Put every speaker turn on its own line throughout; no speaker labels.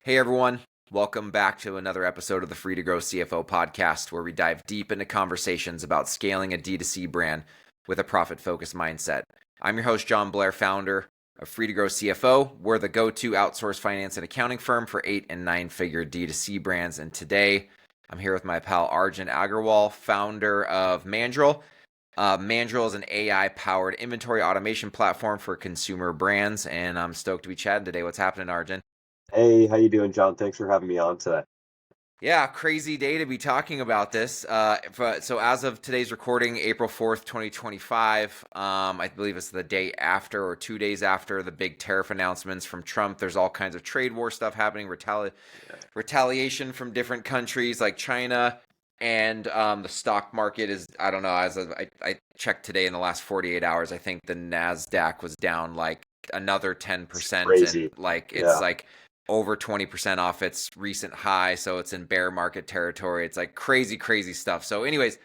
Hey everyone, welcome back to another episode of the Free to Grow CFO Podcast, where we dive deep into conversations about scaling a D2C brand with a profit-focused mindset. I'm your host, Jon Blair, founder of Free to Grow CFO. We're the go-to outsourced finance and accounting firm for 8- and 9-figure D2C brands. And today, I'm here with my pal Arjun Aggarwal, founder of Mandrel. Mandrel is an AI-powered inventory automation platform for consumer brands, and I'm stoked to be chatting today. What's happening, Arjun?
Hey, how you doing, John? Thanks for having me on today.
Yeah, crazy day to be talking about this. So as of today's recording, April 4th, 2025, I believe it's the day after or 2 days after the big tariff announcements from Trump. There's all kinds of trade war stuff happening, retaliation from different countries like China. And the stock market is, I don't know, I checked today in the last 48 hours, I think the NASDAQ was down like another 10%.
Crazy.
And like it's
Yeah.
like over 20% off its recent high, so it's in bear market territory. It's like crazy stuff. So anyways,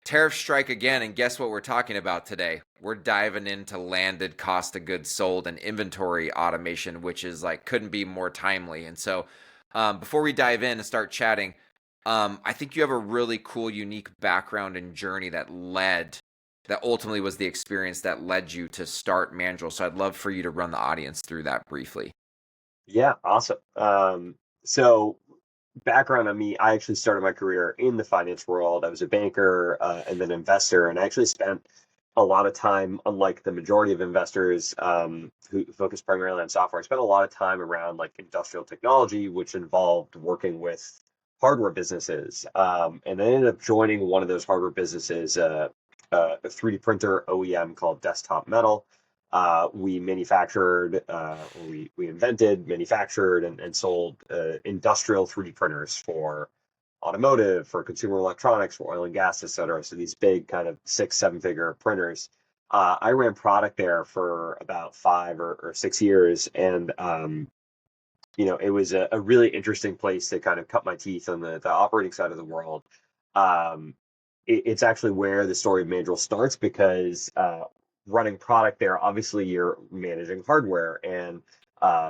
tariffs strike again, and guess what we're talking about today? We're diving into landed cost of goods sold and inventory automation, which is like couldn't be more timely. And so before we dive in and start chatting, I think you have a really cool, unique background and journey that ultimately was the experience that led you to start Mandrel. So I'd love for you to run the audience through that briefly.
Yeah, awesome. So background on me, I actually started my career in the finance world. I was a banker and then investor, and I actually spent a lot of time, unlike the majority of investors who focus primarily on software, I spent a lot of time around like industrial technology, which involved working with hardware businesses. And I ended up joining one of those hardware businesses, a 3D printer OEM called Desktop Metal. We manufactured, we invented, manufactured, and sold industrial 3D printers for automotive, for consumer electronics, for oil and gas, et cetera. So these big kind of 6-7 figure printers. I ran product there for about 5 or 6 years, and it was a really interesting place to kind of cut my teeth on the operating side of the world. It's actually where the story of Mandrel starts because running product there, obviously you're managing hardware and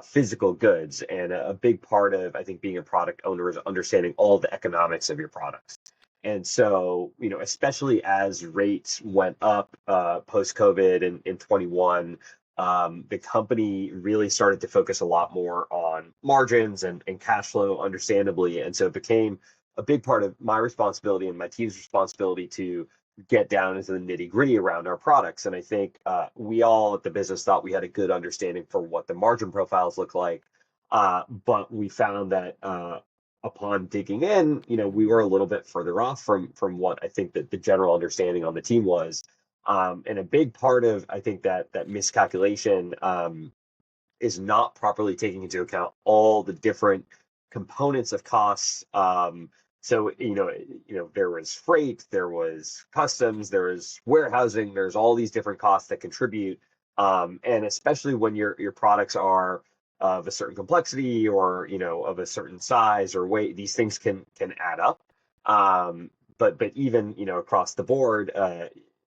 physical goods. And a big part of, I think, being a product owner is understanding all the economics of your products. And so, especially as rates went up post-COVID in 21, the company really started to focus a lot more on margins and cash flow, understandably. And so it became a big part of my responsibility and my team's responsibility to get down into the nitty gritty around our products. And I think we all at the business thought we had a good understanding for what the margin profiles look like. But we found that upon digging in, we were a little bit further off from what I think that the general understanding on the team was. And a big part of, I think, that miscalculation is not properly taking into account all the different components of costs. So there was freight, there was customs, there was warehousing, there's all these different costs that contribute, and especially when your products are of a certain complexity or of a certain size or weight, these things can add up. But even across the board,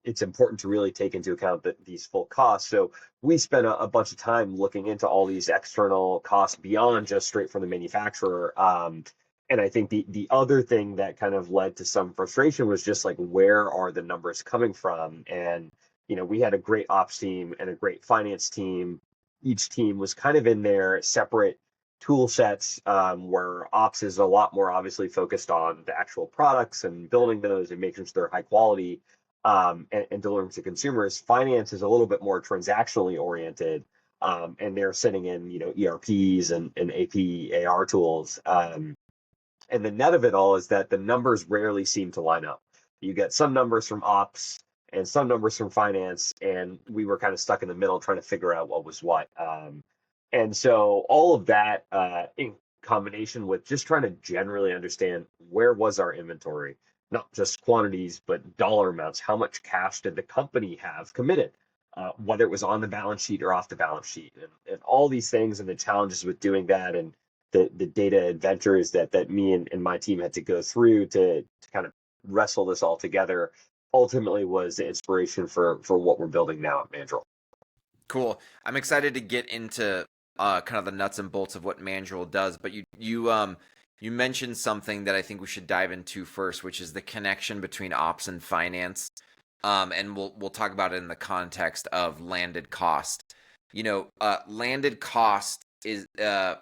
it's important to really take into account these full costs. So we spent a bunch of time looking into all these external costs beyond just straight from the manufacturer. And I think the other thing that kind of led to some frustration was just like, where are the numbers coming from? And, we had a great ops team and a great finance team. Each team was kind of in their separate tool sets, where ops is a lot more obviously focused on the actual products and building those and making sure they're high quality, and delivering to consumers. Finance is a little bit more transactionally oriented, and they're sitting in, ERPs and AP, AR tools. And the net of it all is that the numbers rarely seem to line up. You get some numbers from ops and some numbers from finance, and we were kind of stuck in the middle trying to figure out what was what. And so all of that, in combination with just trying to generally understand where was our inventory, not just quantities, but dollar amounts. How much cash did the company have committed, whether it was on the balance sheet or off the balance sheet, and all these things and the challenges with doing that, and the data adventures that me and my team had to go through to kind of wrestle this all together, ultimately was the inspiration for what we're building now at Mandrel.
Cool. I'm excited to get into kind of the nuts and bolts of what Mandrel does, but you mentioned something that I think we should dive into first, which is the connection between ops and finance. And we'll talk about it in the context of landed cost. Landed cost is I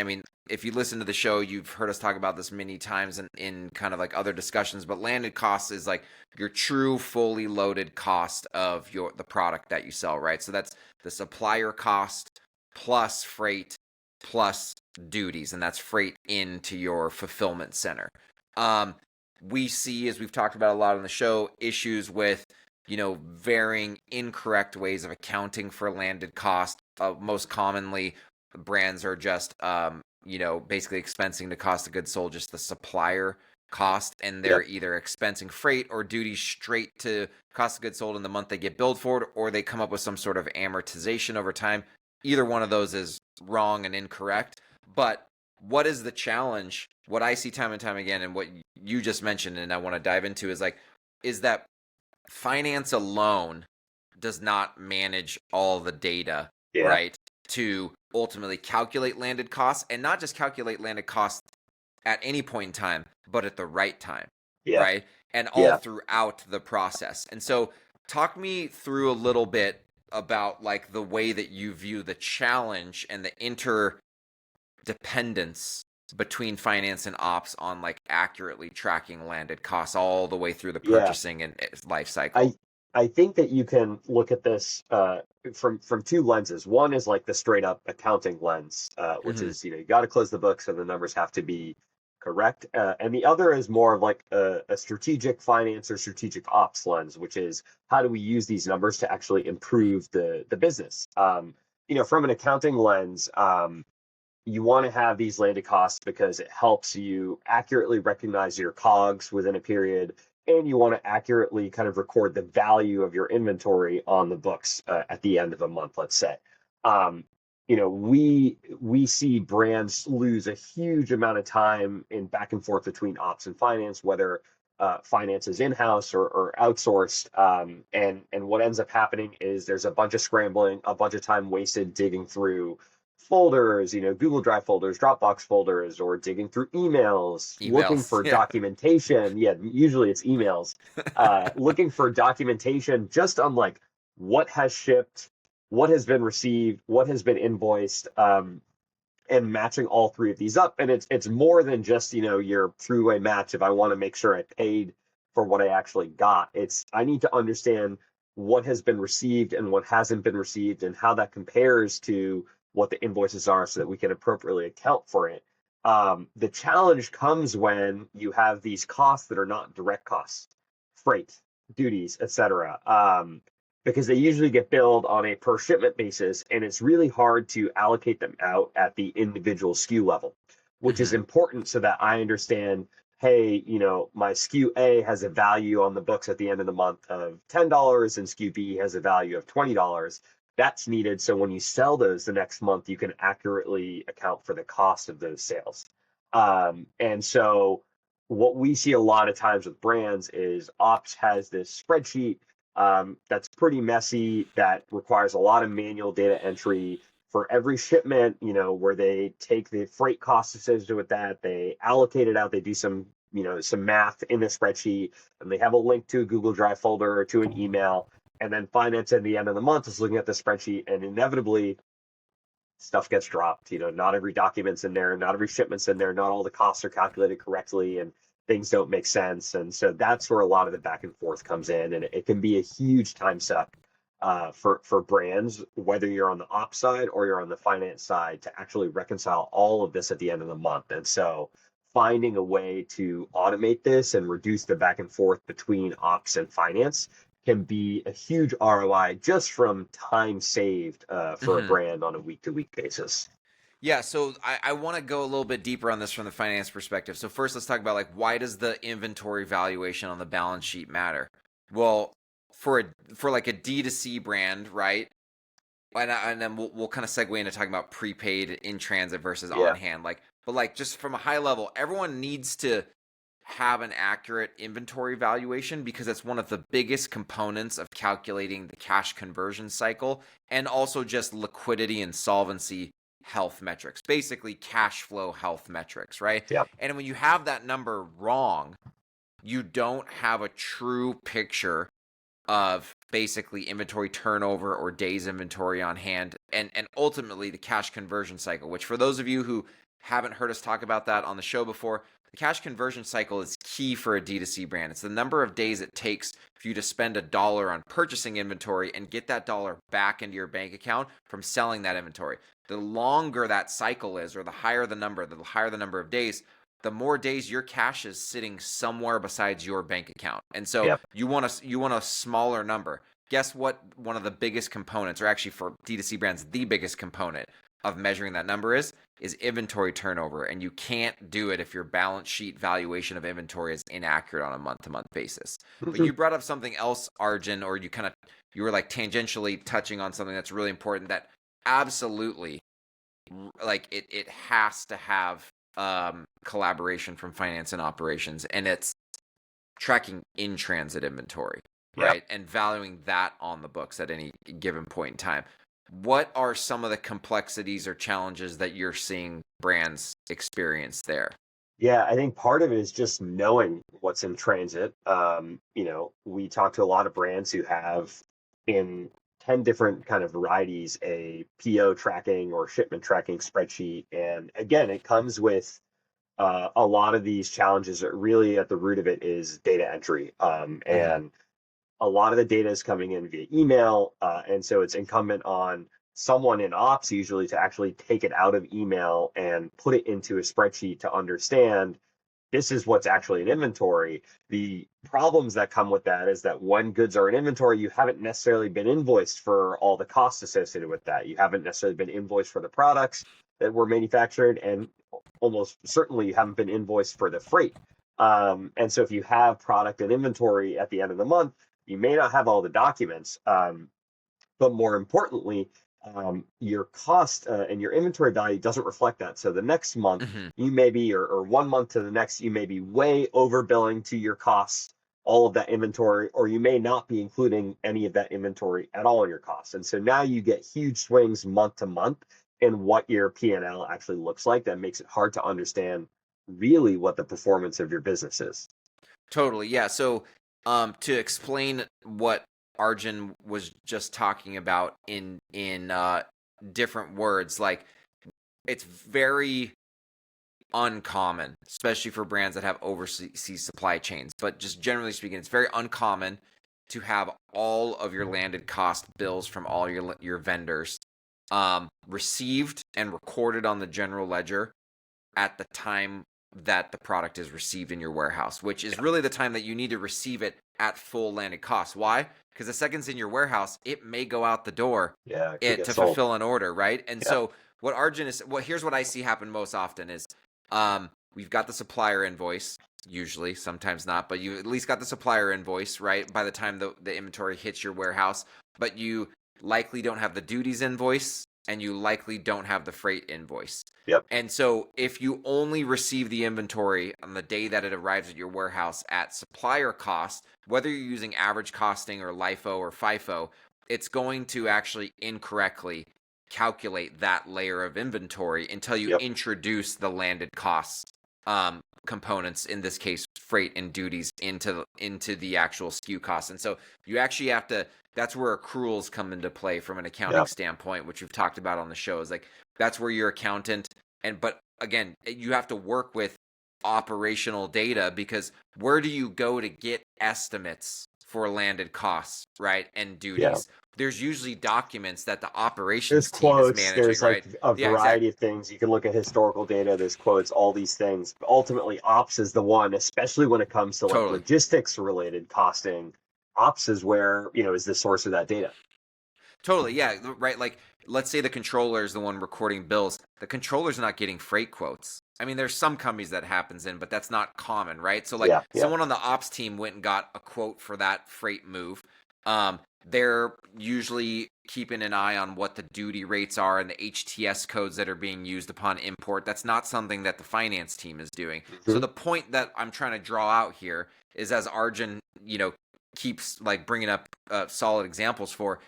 mean, if you listen to the show, you've heard us talk about this many times in kind of like other discussions, but landed cost is like your true fully loaded cost of the product that you sell, right? So that's the supplier cost plus freight plus duties, and that's freight into your fulfillment center. We see, as we've talked about a lot on the show, issues with varying incorrect ways of accounting for landed cost. Most commonly, brands are just basically expensing the cost of goods sold, just the supplier cost, and they're either expensing freight or duties straight to cost of goods sold in the month they get billed for it, or they come up with some sort of amortization over time. Either one of those is wrong and incorrect. But what is the challenge? What I see time and time again, and what you just mentioned, and I want to dive into, is that finance alone does not manage all the data, right, to ultimately calculate landed costs, and not just calculate landed costs at any point in time, but at the right time, right? And all throughout the process. And so talk me through a little bit about like the way that you view the challenge and the interdependence between finance and ops on like accurately tracking landed costs all the way through the purchasing and life cycle.
I think that you can look at this from two lenses. One is like the straight up accounting lens, which is you got to close the books and the numbers have to be correct. And the other is more of like a strategic finance or strategic ops lens, which is how do we use these numbers to actually improve the business. From an accounting lens, you want to have these landed costs because it helps you accurately recognize your COGS within a period, and you want to accurately kind of record the value of your inventory on the books at the end of a month, let's say. We see brands lose a huge amount of time in back and forth between ops and finance, whether finance is in-house or outsourced. And what ends up happening is there's a bunch of scrambling, a bunch of time wasted digging through folders, Google Drive folders, Dropbox folders, or digging through emails. Looking for documentation. Yeah, usually it's emails. Looking for documentation just on like what has shipped, what has been received, what has been invoiced, and matching all three of these up. And it's more than just, your three-way match. If I want to make sure I paid for what I actually got, I need to understand what has been received and what hasn't been received and how that compares to what the invoices are so that we can appropriately account for it. The challenge comes when you have these costs that are not direct costs, freight, duties, etc., because they usually get billed on a per shipment basis, and it's really hard to allocate them out at the individual SKU level, which is important so that I understand, hey, my SKU A has a value on the books at the end of the month of $10 and SKU B has a value of $20. That's needed so when you sell those the next month, you can accurately account for the cost of those sales. And so what we see a lot of times with brands is ops has this spreadsheet that's pretty messy, that requires a lot of manual data entry for every shipment, where they take the freight costs associated with that, they allocate it out, they do some math in the spreadsheet, and they have a link to a Google Drive folder or to an email. And then finance at the end of the month is looking at the spreadsheet, and inevitably stuff gets dropped. Not every document's in there, not every shipment's in there, not all the costs are calculated correctly, and things don't make sense. And so that's where a lot of the back and forth comes in, and it can be a huge time suck for brands, whether you're on the ops side or you're on the finance side, to actually reconcile all of this at the end of the month. And so finding a way to automate this and reduce the back and forth between ops and finance can be a huge ROI just from time saved for a brand on a week-to-week basis.
Yeah, so I want to go a little bit deeper on this from the finance perspective. So first, let's talk about like, why does the inventory valuation on the balance sheet matter? Well, for like a D2C brand, right? And then we'll kind of segue into talking about prepaid in transit versus on hand. But just from a high level, everyone needs to have an accurate inventory valuation because it's one of the biggest components of calculating the cash conversion cycle and also just liquidity and solvency health metrics, basically cash flow health metrics, right?
Yeah.
And when you have that number wrong, you don't have a true picture of basically inventory turnover or days inventory on hand and ultimately the cash conversion cycle, which for those of you who haven't heard us talk about that on the show before, the cash conversion cycle is key for a D2C brand. It's the number of days it takes for you to spend $1 on purchasing inventory and get that dollar back into your bank account from selling that inventory. The longer that cycle is, or the higher the number of days, the more days your cash is sitting somewhere besides your bank account. And so you want a smaller number. Guess what? One of the biggest components, or actually for D2C brands, the biggest component of measuring that number is inventory turnover. And you can't do it if your balance sheet valuation of inventory is inaccurate on a month-to-month basis. But you brought up something else, Arjun, or you were like tangentially touching on something that's really important that absolutely, like it has to have collaboration from finance and operations, and it's tracking in transit inventory, right? And valuing that on the books at any given point in time. What are some of the complexities or challenges that you're seeing brands experience there?
Yeah, I think part of it is just knowing what's in transit. We talk to a lot of brands who have in 10 different kind of varieties a PO tracking or shipment tracking spreadsheet. And again, it comes with a lot of these challenges. That really at the root of it is data entry. And a lot of the data is coming in via email. And so it's incumbent on someone in ops usually to actually take it out of email and put it into a spreadsheet to understand this is what's actually in inventory. The problems that come with that is that when goods are in inventory, you haven't necessarily been invoiced for all the costs associated with that. You haven't necessarily been invoiced for the products that were manufactured, and almost certainly you haven't been invoiced for the freight. And so if you have product and inventory at the end of the month, you may not have all the documents, but more importantly, your cost and your inventory value doesn't reflect that. So the next month you may be, or 1 month to the next, you may be way overbilling to your costs, all of that inventory, or you may not be including any of that inventory at all in your costs. And so now you get huge swings month to month in what your P&L actually looks like. That makes it hard to understand really what the performance of your business is.
Totally. Yeah. So to explain what Arjun was just talking about in different words, like it's very uncommon, especially for brands that have overseas supply chains. But just generally speaking, it's very uncommon to have all of your landed cost bills from all your vendors received and recorded on the general ledger at the time that the product is received in your warehouse, which is really the time that you need to receive it at full landed cost. Why? Because the second it's in your warehouse, it may go out the door to fulfill an order, right? And so what Arjun is, here's what I see happen most often is we've got the supplier invoice, usually, sometimes not, but you at least got the supplier invoice, right, by the time the inventory hits your warehouse, but you likely don't have the duties invoice, and you likely don't have the freight invoice. And so if you only receive the inventory on the day that it arrives at your warehouse at supplier cost, whether you're using average costing or LIFO or FIFO, it's going to actually incorrectly calculate that layer of inventory until you introduce the landed costs components, in this case freight and duties, into the actual SKU cost. And so you actually have to, that's where accruals come into play from an accounting standpoint, which we've talked about on the show. Is like that's where your accountant, but again, you have to work with operational data, because where do you go to get estimates for landed costs, right, and duties? There's usually documents that the operations team is managing,
there's
right?
Like a variety of things. You can look at historical data, there's quotes, all these things. But ultimately, ops is the one, especially when it comes to like logistics related costing. Ops is where, is the source of that data.
Totally, yeah, right. Like, let's say the controller is the one recording bills. The controller's not getting freight quotes. I mean, there's some companies that happens in, but that's not common, right? So, like, someone on the ops team went and got a quote for that freight move. They're usually keeping an eye on what the duty rates are and the HTS codes that are being used upon import. That's not something that the finance team is doing. So the point that I'm trying to draw out here is, as Arjun, keeps like bringing up solid examples for,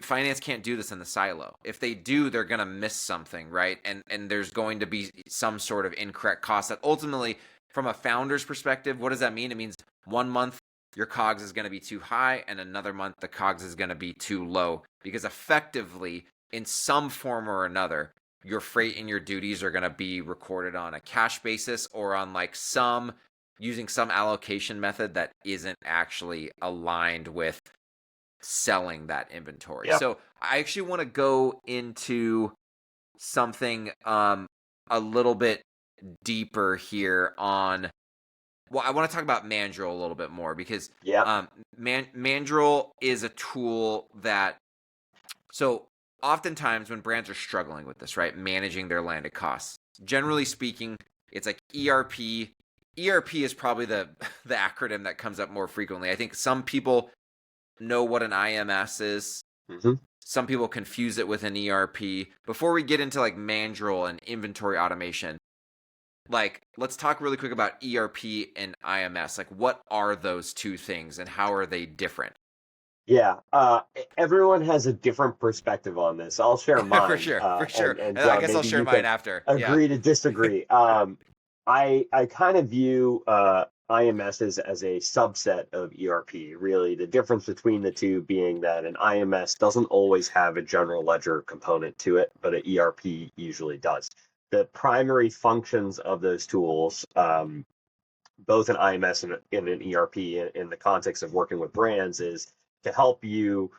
finance can't do this in the silo. If they do, they're going to miss something, right? And there's going to be some sort of incorrect cost that ultimately, from a founder's perspective, what does that mean? It means 1 month your COGS is going to be too high, and another month the COGS is going to be too low, because effectively, in some form or another, your freight and your duties are going to be recorded on a cash basis or on like using some allocation method that isn't actually aligned with selling that inventory.
Yep.
So I actually want to go into something a little bit deeper here on, well, I want to talk about Mandrel a little bit more, because Mandrel is a tool that, so oftentimes when brands are struggling with this, right, managing their landed costs, generally speaking, it's like ERP. ERP is probably the acronym that comes up more frequently. I think some people know what an IMS is. Some people confuse it with an ERP. Before we get into like Mandrel and inventory automation, like, let's talk really quick about ERP and IMS. Like, what are those two things and how are they different?
Yeah, everyone has a different perspective on this. I'll share mine.
For sure.
And
I guess I'll share mine after.
Agree to disagree. I kind of view IMS as a subset of ERP, really. The difference between the two being that an IMS doesn't always have a general ledger component to it, but an ERP usually does. The primary functions of those tools, both an IMS and an ERP in the context of working with brands, is to help you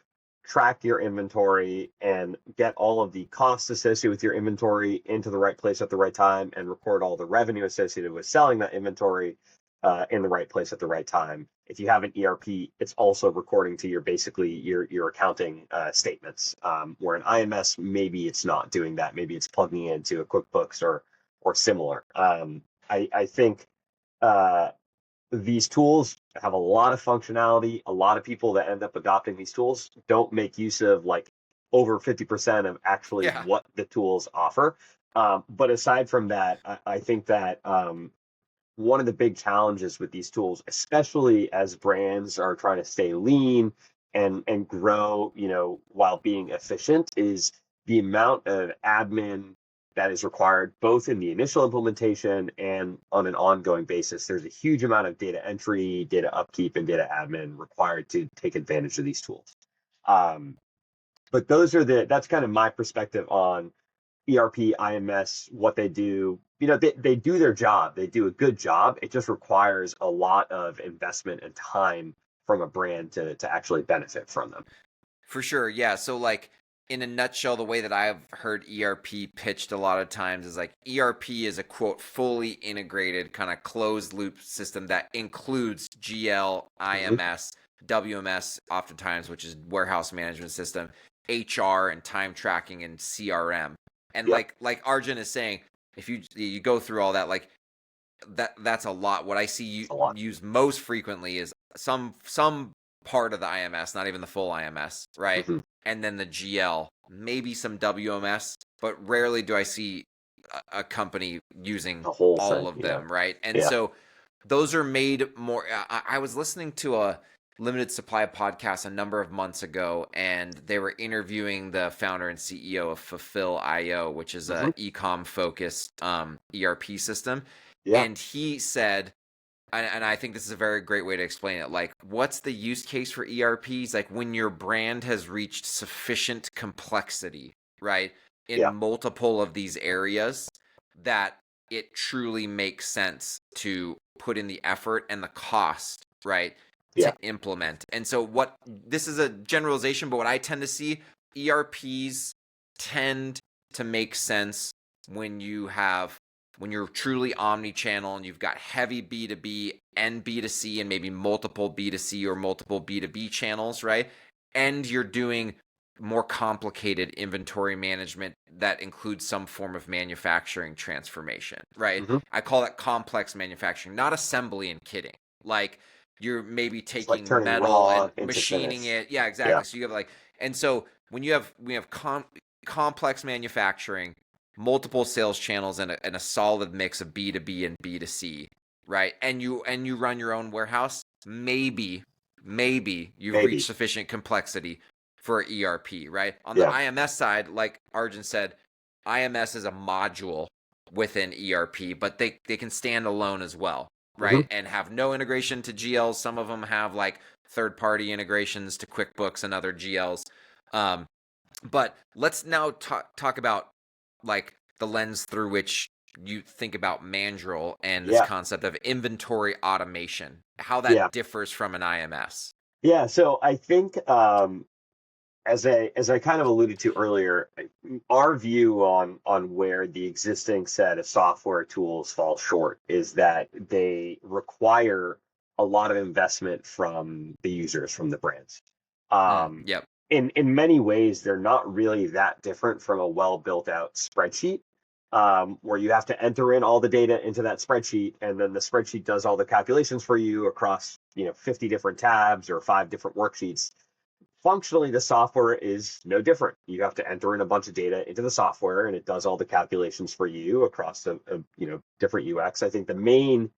track your inventory and get all of the costs associated with your inventory into the right place at the right time, and record all the revenue associated with selling that inventory in the right place at the right time. If you have an ERP, it's also recording to your accounting statements. Where an IMS, maybe it's not doing that. Maybe it's plugging into a QuickBooks or similar. I think these tools have a lot of functionality. A lot of people that end up adopting these tools don't make use of like over 50% of actually what the tools offer. But aside from that, I think that one of the big challenges with these tools, especially as brands are trying to stay lean and grow, while being efficient, is the amount of admin that is required both in the initial implementation and on an ongoing basis. There's a huge amount of data entry, data upkeep, and data admin required to take advantage of these tools. But that's kind of my perspective on ERP, IMS, what they do. They do their job. They do a good job. It just requires a lot of investment and time from a brand to actually benefit from them.
For sure. Yeah. So like, in a nutshell, the way that I've heard ERP pitched a lot of times is like, ERP is a quote fully integrated kind of closed loop system that includes GL, IMS, WMS oftentimes, which is warehouse management system, HR and time tracking, and CRM. And like Arjun is saying, if you go through all that, like that's a lot. What I see used most frequently is some part of the IMS, not even the full IMS, right? And then the GL, maybe some WMS, but rarely do I see a company using all of them, right? And so those are made more. I was listening to a limited supply podcast a number of months ago, and they were interviewing the founder and CEO of Fulfill.io, which is a e-com focused ERP system. And he said, and I think this is a very great way to explain it, like, what's the use case for ERPs? Like, when your brand has reached sufficient complexity, right, in multiple of these areas, that it truly makes sense to put in the effort and the cost, right, to implement. And so this is a generalization, but what I tend to see, ERPs tend to make sense when you're truly omni-channel and you've got heavy B2B and B2C and maybe multiple B2C or multiple B2B channels, right? And you're doing more complicated inventory management that includes some form of manufacturing transformation, right? I call that complex manufacturing, not assembly and kitting. Like, you're maybe taking metal and machining it. Yeah, exactly. So you have like, And so when we have complex manufacturing, multiple sales channels, and a solid mix of B2B and B2C, right? And you run your own warehouse, maybe you've reached sufficient complexity for ERP, right? On the IMS side, like Arjun said, IMS is a module within ERP, but they can stand alone as well, right? And have no integration to GLs. Some of them have like third-party integrations to QuickBooks and other GLs. But let's now talk about like the lens through which you think about Mandrel and this concept of inventory automation, how that differs from an IMS.
Yeah, so I think as I kind of alluded to earlier, our view on where the existing set of software tools fall short is that they require a lot of investment from the users, from the brands. In many ways, they're not really that different from a well built out spreadsheet, where you have to enter in all the data into that spreadsheet, and then the spreadsheet does all the calculations for you across 50 different tabs or 5 different worksheets. Functionally, the software is no different. You have to enter in a bunch of data into the software, and it does all the calculations for you across a different UX. I think the main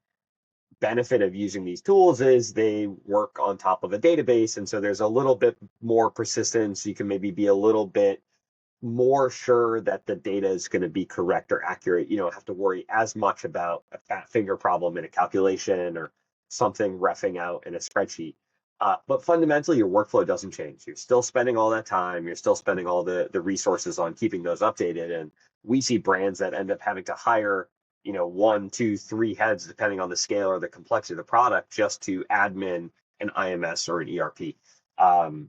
benefit of using these tools is they work on top of a database, and so there's a little bit more persistence. You can maybe be a little bit more sure that the data is going to be correct or accurate. You don't have to worry as much about a fat finger problem in a calculation or something roughing out in a spreadsheet. But fundamentally, your workflow doesn't change. You're still spending all that time. You're still spending all the resources on keeping those updated. And we see brands that end up having to hire 1, 2, 3 heads, depending on the scale or the complexity of the product, just to admin an IMS or an ERP. And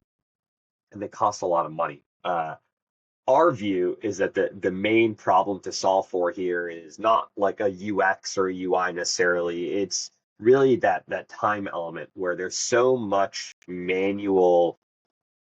they cost a lot of money. Our view is that the main problem to solve for here is not like a UX or a UI necessarily. It's really that time element where there's so much manual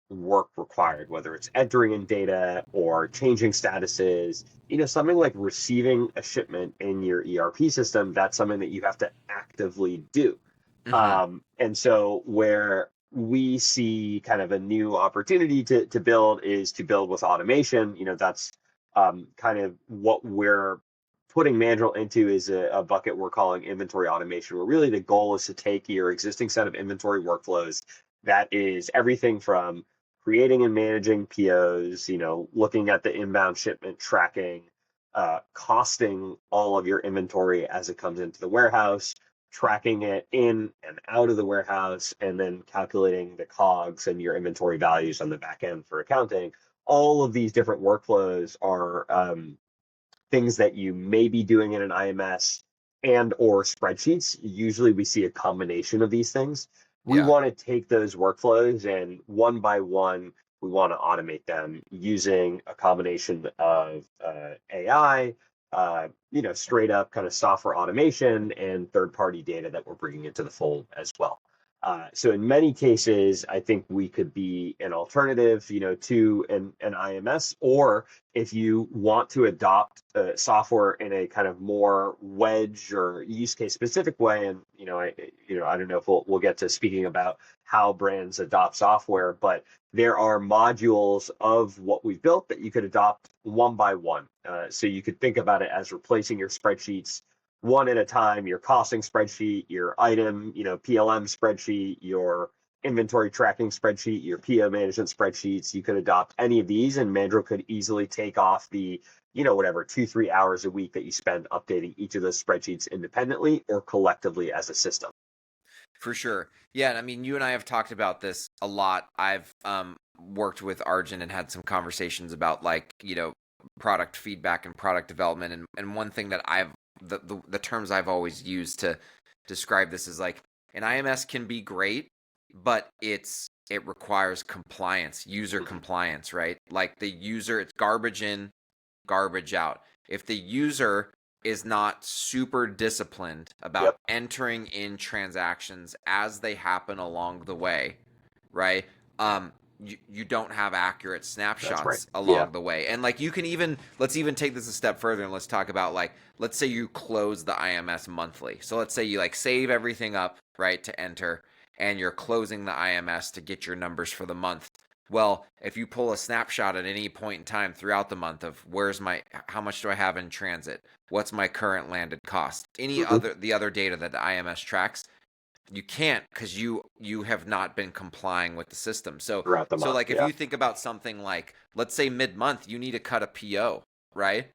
work required, whether it's entering in data or changing statuses. Something like receiving a shipment in your ERP system, that's something that you have to actively do. And so where we see kind of a new opportunity to build is to build with automation. That's kind of what we're putting Mandrel into, is a bucket we're calling inventory automation, where really the goal is to take your existing set of inventory workflows. That is everything from creating and managing POs, looking at the inbound shipment tracking, costing all of your inventory as it comes into the warehouse, tracking it in and out of the warehouse, and then calculating the COGS and your inventory values on the back end for accounting. All of these different workflows are things that you may be doing in an IMS and or spreadsheets. Usually we see a combination of these things. We want to take those workflows and one by one, we want to automate them using a combination of AI, straight up kind of software automation and third-party data that we're bringing into the fold as well. So in many cases, I think we could be an alternative, to an IMS, or if you want to adopt software in a kind of more wedge or use case specific way. And, I don't know if we'll get to speaking about how brands adopt software, but there are modules of what we've built that you could adopt one by one. So you could think about it as replacing your spreadsheets one at a time, your costing spreadsheet, your item, PLM spreadsheet, your inventory tracking spreadsheet, your PO management spreadsheets. You could adopt any of these, and Mandrel could easily take off the, 2-3 hours a week that you spend updating each of those spreadsheets independently or collectively as a system.
For sure. Yeah. And I mean, you and I have talked about this a lot. I've worked with Arjun and had some conversations about product feedback and product development. And one thing that the terms I've always used to describe this is like an IMS can be great, but it requires compliance, user compliance, right? Like the user, it's garbage in, garbage out. If the user is not super disciplined about entering in transactions as they happen along the way, right? You don't have accurate snapshots along the way. And like let's even take this a step further and let's talk about let's say you close the IMS monthly. So let's say you save everything up, right, to enter, and you're closing the IMS to get your numbers for the month. Well, if you pull a snapshot at any point in time throughout the month of how much do I have in transit? What's my current landed cost?
Hmm.
The other data that the IMS tracks, you can't because you have not been complying with the system. So
Throughout the month.
like if
Yeah.
you think about something like, let's say mid-month, you need to cut a PO, right?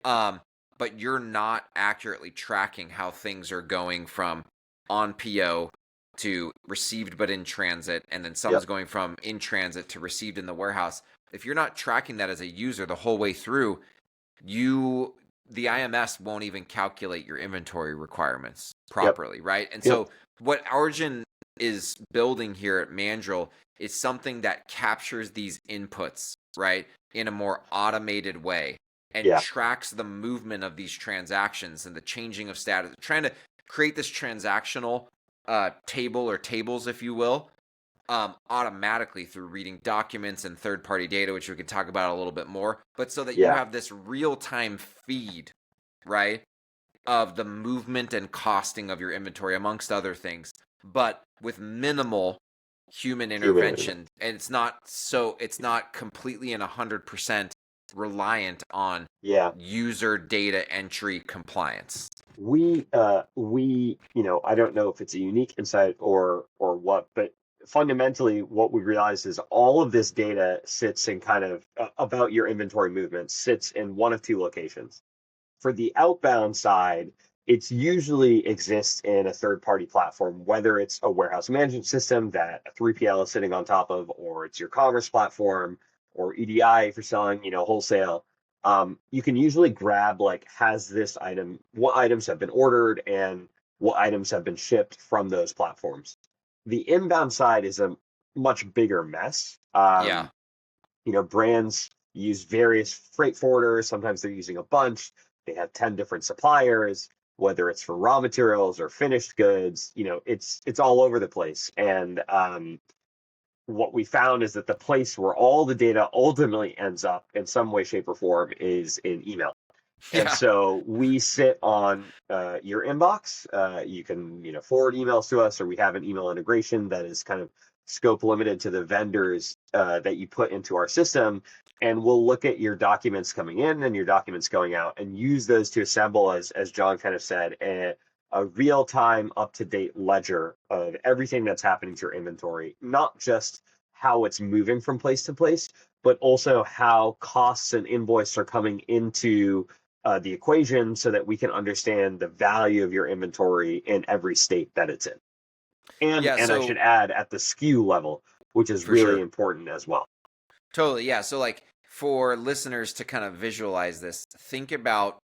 Um, but you're not accurately tracking how things are going from on PO to received but in transit, and then some's
Yep.
going from in transit to received in the warehouse. If you're not tracking that as a user the whole way through, you the IMS won't even calculate your inventory requirements
Yep.
properly, right? And
Yep.
so what Arjun is building here at Mandrel is something that captures these inputs, right, in a more automated way and
Yeah.
tracks the movement of these transactions and the changing of status, trying to create this transactional table or tables, if you will, automatically through reading documents and third-party data, which we can talk about a little bit more, but so that you
Yeah.
have this real-time feed, right, of the movement and costing of your inventory, amongst other things, but with minimal human
Human.
intervention. And it's not completely and 100% reliant on
Yeah.
user data entry compliance.
I don't know if it's a unique insight or what, but fundamentally what we realize is all of this data sits in kind of about your inventory movement sits in one of two locations. For the outbound side, it's usually exists in a third party platform, whether it's a warehouse management system that a 3PL is sitting on top of, or it's your commerce platform, or EDI if you're selling, wholesale. You can usually grab like, has this item, what items have been ordered and what items have been shipped from those platforms. The inbound side is a much bigger mess.
Yeah.
Brands use various freight forwarders. Sometimes they're using a bunch. They have 10 different suppliers, whether it's for raw materials or finished goods. It's all over the place. And what we found is that the place where all the data ultimately ends up in some way, shape, or form is in email. And
Yeah.
so we sit on your inbox. You can, forward emails to us, or we have an email integration that is kind of scope limited to the vendors that you put into our system. And we'll look at your documents coming in and your documents going out and use those to assemble, as Jon kind of said, a real-time, up-to-date ledger of everything that's happening to your inventory, not just how it's moving from place to place, but also how costs and invoices are coming into the equation so that we can understand the value of your inventory in every state that it's in.
Yeah.
And I should
So
add at the SKU level, which is
for
really
sure.
important as well.
Totally. Yeah. So, like, for listeners to kind of visualize this, think about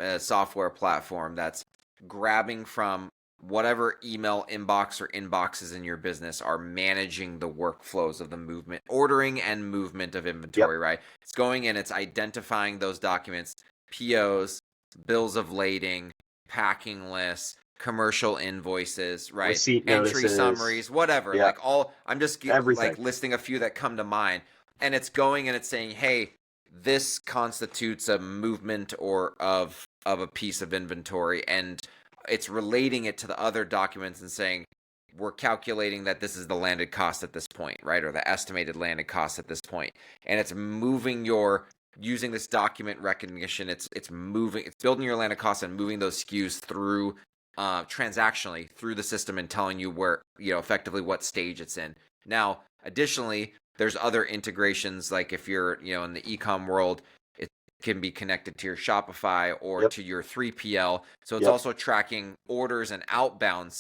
a software platform that's grabbing from whatever email inbox or inboxes in your business are managing the workflows of the movement, ordering and movement of
Yep.
inventory, right? It's going in, it's identifying those documents, POs, bills of lading, packing lists, commercial invoices, right?
Receipt
Entry
notices.
summaries, whatever.
Yeah.
Like, all I'm just
Everything.
like listing a few that come to mind, and it's going and it's saying, hey, this constitutes a movement or of a piece of inventory, and it's relating it to the other documents and saying, we're calculating that this is the landed cost at this point, right? Or the estimated landed cost at this point. And it's moving your using this document recognition, it's building your landed cost and moving those SKUs through transactionally through the system and telling you where, effectively what stage it's in. Now, additionally, there's other integrations, like if you're, in the e-com world, it can be connected to your Shopify or
Yep.
to your 3PL. So it's
Yep.
also tracking orders and outbounds.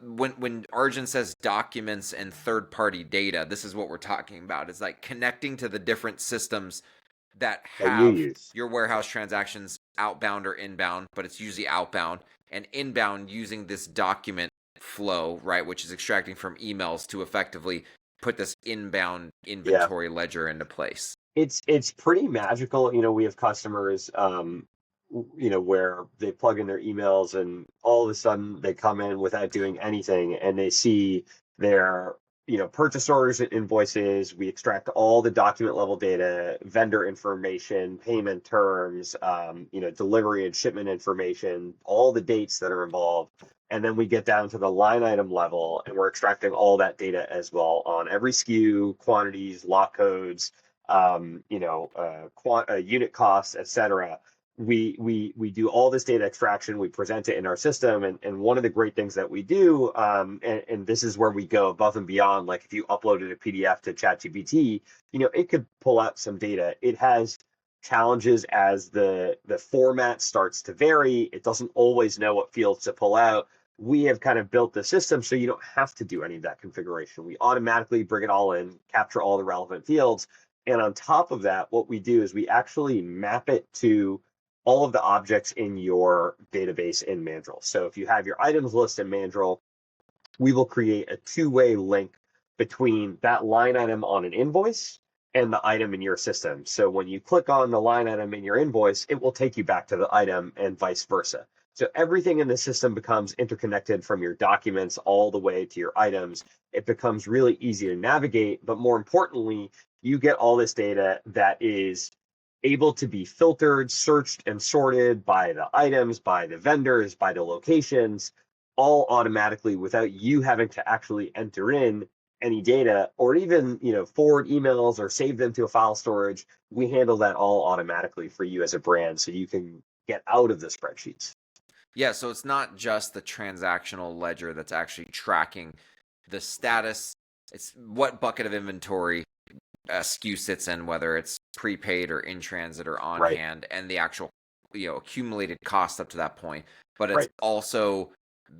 When Arjun says documents and third-party data, this is what we're talking about. It's like connecting to the different systems that
That you
have
use.
your warehouse transactions outbound or inbound, but it's usually outbound, and inbound using this document flow, right, which is extracting from emails to effectively put this inbound
Yeah.
inventory ledger into place.
It's pretty magical. We have customers, where they plug in their emails and all of a sudden they come in without doing anything and they see their, purchase orders and invoices. We extract all the document level data, vendor information, payment terms, delivery and shipment information, all the dates that are involved. And then we get down to the line item level, and we're extracting all that data as well on every SKU, quantities, lot codes, unit costs, etc. We do all this data extraction. We present it in our system, and one of the great things that we do, and this is where we go above and beyond. Like if you uploaded a PDF to ChatGPT, it could pull out some data. It has challenges as the format starts to vary. It doesn't always know what fields to pull out. We have kind of built the system so you don't have to do any of that configuration. We automatically bring it all in, capture all the relevant fields. And on top of that, what we do is we actually map it to all of the objects in your database in Mandrel. So if you have your items list in Mandrel, we will create a two-way link between that line item on an invoice and the item in your system. So when you click on the line item in your invoice, it will take you back to the item and vice versa. So everything in the system becomes interconnected from your documents all the way to your items. It becomes really easy to navigate, but more importantly, you get all this data that is able to be filtered, searched, and sorted by the items, by the vendors, by the locations, all automatically without you having to actually enter in any data or even forward emails or save them to a file storage. We handle that all automatically for you as a brand, so you can get out of the spreadsheets.
Yeah, so it's not just the transactional ledger that's actually tracking the status. It's what bucket of inventory a SKU sits in, whether it's prepaid or in transit or on hand, and the actual accumulated cost up to that point. But it's also,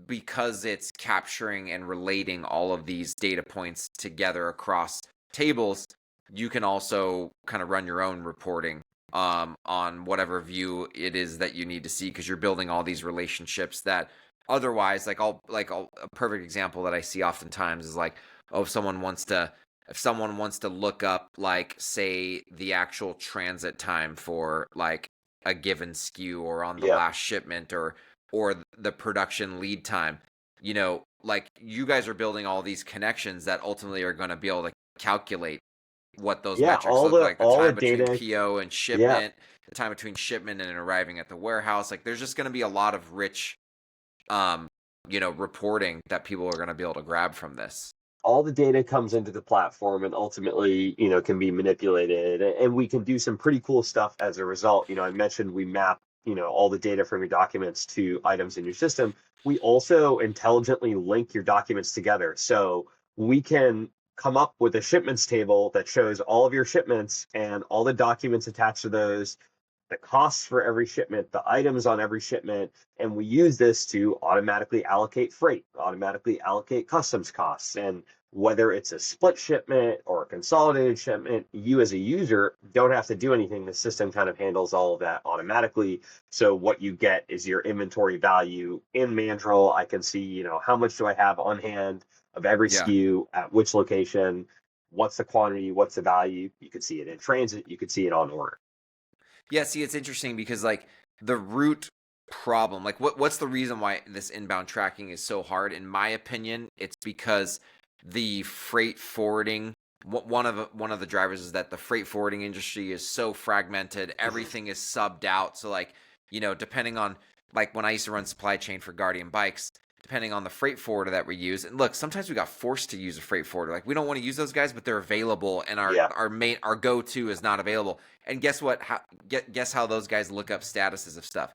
because it's capturing and relating all of these data points together across tables, you can also kind of run your own reporting on whatever view it is that you need to see, because you're building all these relationships that otherwise, a perfect example that I see oftentimes is like, if someone wants to look up, like, say, the actual transit time for like a given SKU or on the last shipment or the production lead time, like, you guys are building all these connections that ultimately are going to be able to calculate what those metrics look like, the time between PO and shipment, the time between shipment and arriving at the warehouse. Like, there's just going to be a lot of rich, reporting that people are going to be able to grab from this.
All the data comes into the platform and ultimately, can be manipulated, and we can do some pretty cool stuff as a result. I mentioned we map, all the data from your documents to items in your system. We also intelligently link your documents together. So we can come up with a shipments table that shows all of your shipments and all the documents attached to those, the costs for every shipment, the items on every shipment, and we use this to automatically allocate freight, automatically allocate customs costs. And whether it's a split shipment or a consolidated shipment, you as a user don't have to do anything. The system kind of handles all of that automatically. So what you get is your inventory value in Mandrel. I can see, how much do I have on hand of every SKU at which location, what's the quantity, what's the value. You could see it in transit, you could see it on order.
Yeah, see, it's interesting because, like, the root problem, like, what's the reason why this inbound tracking is so hard? In my opinion, it's because the freight forwarding, one of the drivers is that the freight forwarding industry is so fragmented. Everything is subbed out. So, like, depending on, like, when I used to run supply chain for Guardian Bikes, depending on the freight forwarder that we use. And look, sometimes we got forced to use a freight forwarder. Like, we don't want to use those guys, but they're available, and our go-to is not available. And guess what? Guess how those guys look up statuses of stuff?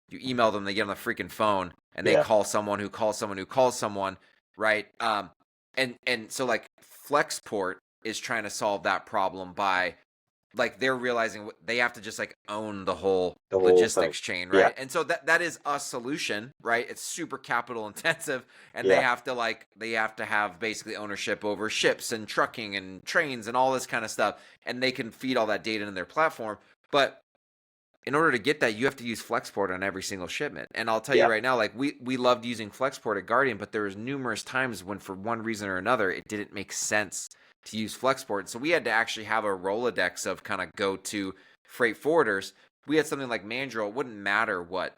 You email them, they get on the freaking phone, and they call someone who calls someone who calls someone, right? And so, like, Flexport is trying to solve that problem by, like, they're realizing they have to just, like, own the whole logistics chain, right? Yeah. And so that is a solution, right? It's super capital intensive, and they have to have basically ownership over ships and trucking and trains and all this kind of stuff, and they can feed all that data in their platform. But in order to get that, you have to use Flexport on every single shipment. And I'll tell you right now, like, we loved using Flexport at Guardian, but there was numerous times when, for one reason or another, it didn't make sense to use Flexport. So we had to actually have a Rolodex of kind of go-to freight forwarders. We had something like Mandrel. It wouldn't matter what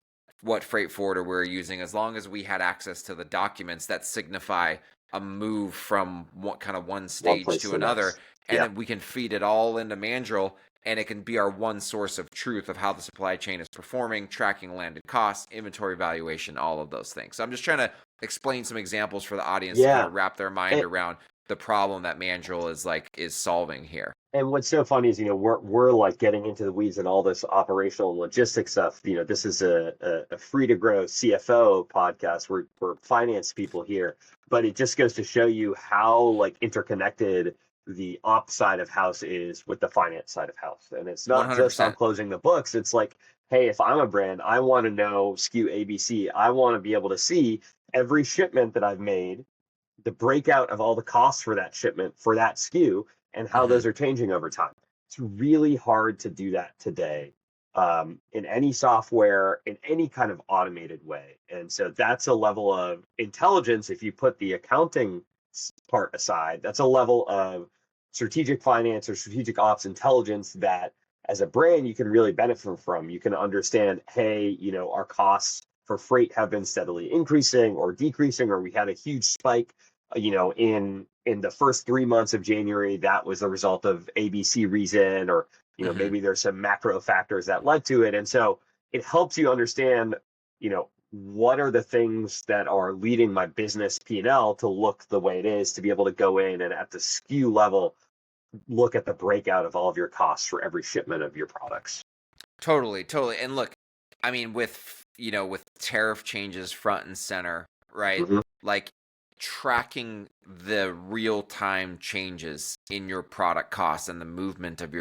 freight forwarder we were using, as long as we had access to the documents that signify a move from one stage to another. And then we can feed it all into Mandrel. and it can be our one source of truth of how the supply chain is performing, tracking landed costs, inventory valuation, all of those things. So I'm just trying to explain some examples for the audience to kind
Yeah.
of wrap their mind around the problem that Mandrel is solving here.
And what's so funny is, we're like getting into the weeds and all this operational and logistics stuff. This is a free to grow CFO podcast. We're finance people here, but it just goes to show you how like interconnected the ops side of house is with the finance side of house. And it's not just on
100%.
closing the books. It's like, hey, if I'm a brand, I want to know SKU ABC. I want to be able to see every shipment that I've made, the breakout of all the costs for that shipment for that SKU, and how those are changing over time. It's really hard to do that today in any software, in any kind of automated way. And so that's a level of intelligence. If you put the accounting part aside, that's a level of strategic finance or strategic ops intelligence that as a brand, you can really benefit from. You can understand, hey, our costs for freight have been steadily increasing or decreasing, or we had a huge spike in the first 3 months of January, that was the result of ABC reason, or maybe there's some macro factors that led to it. And so it helps you understand, what are the things that are leading my business P&L to look the way it is, to be able to go in and at the SKU level look at the breakout of all of your costs for every shipment of your products.
Totally. And look, I mean, with tariff changes front and center, right? Like tracking the real-time changes in your product costs and the movement of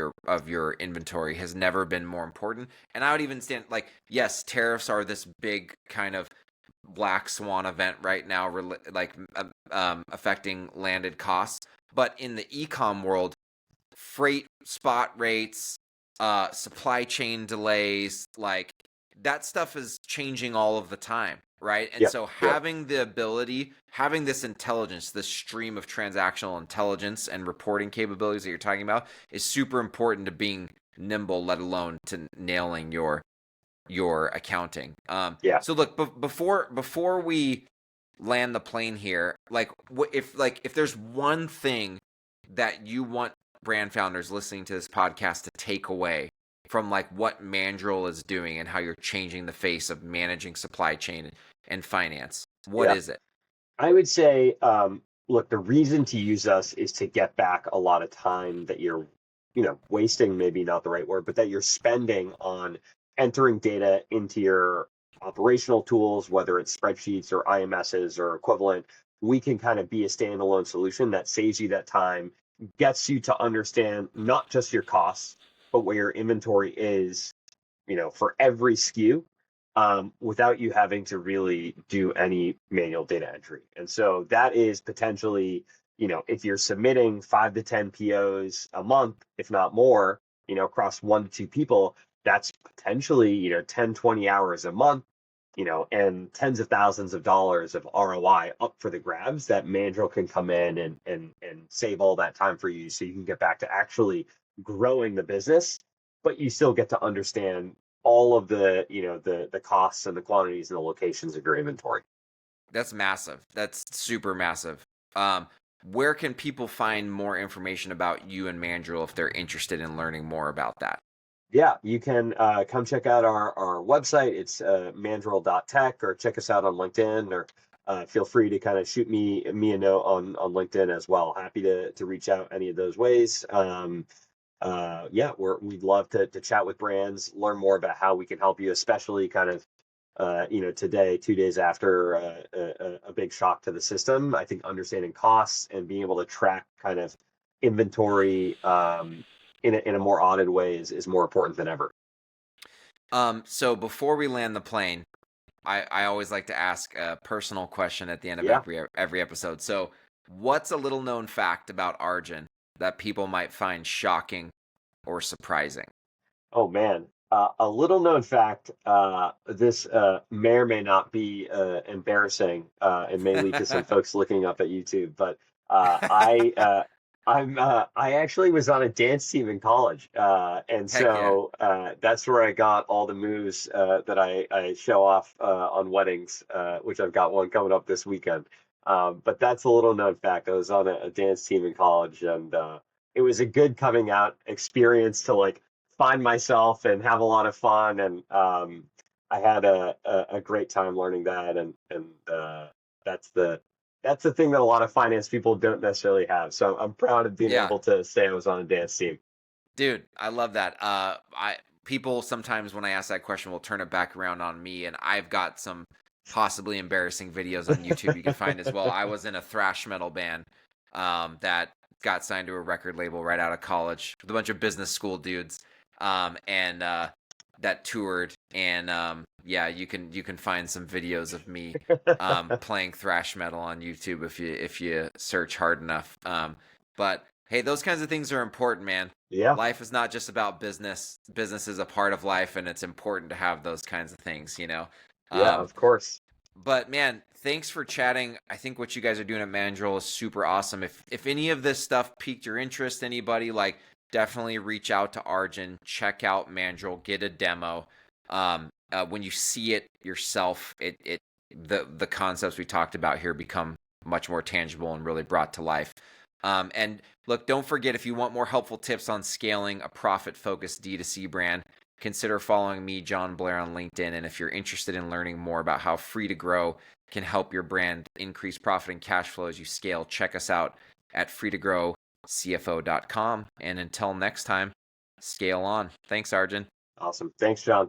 your inventory has never been more important. And I would even stand like, yes, tariffs are this big kind of black swan event right now, affecting landed costs. But in the e-com world, freight spot rates, supply chain delays, like that stuff is changing all of the time, right? And so having the ability, having this intelligence, this stream of transactional intelligence and reporting capabilities that you're talking about is super important to being nimble, let alone to nailing your accounting. So look, before we land the plane here, if there's one thing that you want brand founders listening to this podcast to take away from like what Mandrel is doing and how you're changing the face of managing supply chain and finance, what is it?
I would say, look, the reason to use us is to get back a lot of time that you're, wasting, maybe not the right word, but that you're spending on entering data into your operational tools, whether it's spreadsheets or IMSs or equivalent. We can kind of be a standalone solution that saves you that time, gets you to understand not just your costs, but where your inventory is, for every SKU, without you having to really do any manual data entry. And so that is potentially, if you're submitting 5 to 10 POs a month, if not more, across 1 to 2 people, that's potentially, 10, 20 hours a month, and tens of thousands of dollars of ROI up for the grabs that Mandrel can come in and save all that time for you, so you can get back to actually growing the business, but you still get to understand all of the, the costs and the quantities and the locations of your inventory.
That's massive. That's super massive. Where can people find more information about you and Mandrel if they're interested in learning more about that?
Yeah, you can come check out our website. It's mandrel.tech, or check us out on LinkedIn, or feel free to kind of shoot me a note on LinkedIn as well. Happy to reach out any of those ways. We'd love to chat with brands, learn more about how we can help you, especially kind of today, 2 days after a big shock to the system. I think understanding costs and being able to track kind of inventory in a more audited way is more important than ever.
So before we land the plane, I always like to ask a personal question at the end of every episode. So what's a little known fact about Arjun that people might find shocking or surprising?
Oh man, a little known fact. This may or may not be embarrassing, and may lead to some folks looking up at YouTube. But I actually was on a dance team in college, and so that's where I got all the moves that I show off on weddings, which I've got one coming up this weekend. But that's a little known fact. I was on a dance team in college, and it was a good coming out experience to like find myself and have a lot of fun. And I had a great time learning that. And that's the thing that a lot of finance people don't necessarily have. So I'm proud of being
Yeah.
able to say I was on a dance team.
Dude, I love that. People sometimes when I ask that question will turn it back around on me, and I've got some possibly embarrassing videos on YouTube you can find as well. I was in a thrash metal band that got signed to a record label right out of college with a bunch of business school dudes, and that toured. And yeah, you can find some videos of me playing thrash metal on YouTube if you search hard enough. But hey, those kinds of things are important, man.
Yeah.
Life is not just about business. Business is a part of life, and it's important to have those kinds of things, you know?
Yeah, of course.
But man, thanks for chatting. I think what you guys are doing at Mandrel is super awesome. If any of this stuff piqued your interest, anybody, like definitely reach out to Arjun, check out Mandrel, get a demo. When you see it yourself, the concepts we talked about here become much more tangible and really brought to life. And look, don't forget, if you want more helpful tips on scaling a profit-focused D2C brand, consider following me, Jon Blair, on LinkedIn. And if you're interested in learning more about how Free to Grow can help your brand increase profit and cash flow as you scale, check us out at freetogrowcfo.com. And until next time, scale on. Thanks, Arjun.
Awesome. Thanks, John.